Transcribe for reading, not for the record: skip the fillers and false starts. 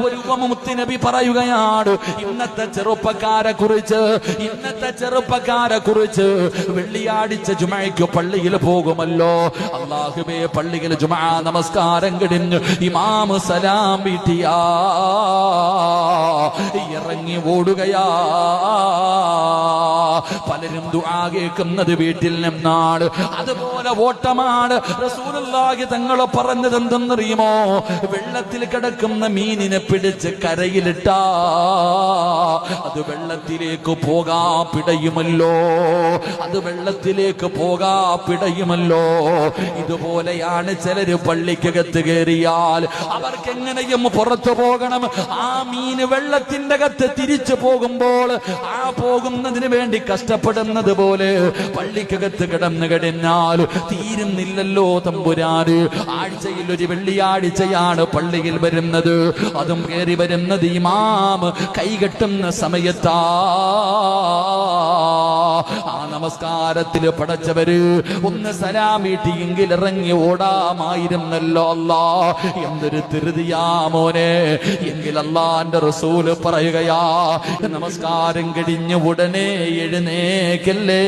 ഒരു മുത്തുനബി പറയുകയാണ്, ഇന്നത്തെ ചെറുപ്പക്കാരെ കുറിച്ച് വെള്ളിയാഴ്ച ജുമഅയ്ക്ക് പള്ളിയിൽ പോകുമല്ലോ. അല്ലാഹുവേ, പള്ളിയിൽ ജുമഅ നമസ്കാരം കഴിഞ്ഞ് ഇമാം സലാം വീട്ടിയാ ഇറങ്ങി ഓടുകയാ. പലരും ദുആ കേൾക്കുന്നത് വീട്ടിൽ നിന്നാണ്. അതുപോലെ ഓട്ടമാണ്. റസൂലുള്ളാഹി തങ്ങൾ പറഞ്ഞത് എന്തെന്നറിയുമോ? വെള്ളത്തിൽ കിടക്കുന്ന മീനിനെ പിടിച്ച് കരയിലിട്ടാ അത് വെള്ളത്തിലേക്ക് പോകാ പിടയുമല്ലോ. ഇതുപോലെയാണ് ചിലര് പള്ളിക്കകത്ത് കയറിയാൽ അവർക്ക് എങ്ങനെയും പുറത്തു പോകണം. ആ മീന് വെള്ളത്തിന്റെ അകത്ത് തിരിച്ചു പോകുമ്പോൾ ആ പോകുന്നതിന് വേണ്ടി കഷ്ടപ്പെടുന്നത് പോലെ പള്ളിക്കകത്ത് കിടന്നു കഴിഞ്ഞാൽ തീരുന്നില്ലല്ലോ തമ്പുരാന്. ആഴ്ചയിൽ ഒരു വെള്ളിയാഴ്ചയാണ് പള്ളിയിൽ വരുന്നത്. അതും കയറി വരുന്നത് ഇമാം കൈകെട്ടുന്ന സമയത്താ. ആ നമസ്കാരത്തിൽ പടച്ചവര് ഒന്ന് സലാം വീട്ടിയെങ്കിൽ ഇറങ്ങി ഓടാമായിരുന്നല്ലോ. അല്ലാ, എന്തൊരു ധൃതിയാ മോനെ. എങ്കിൽ അല്ലാഹുവിന്റെ റസൂല് പറയുകയാ, നമസ്കാരം കഴിഞ്ഞ് ഉടനെ എഴുന്നേക്കല്ലേ.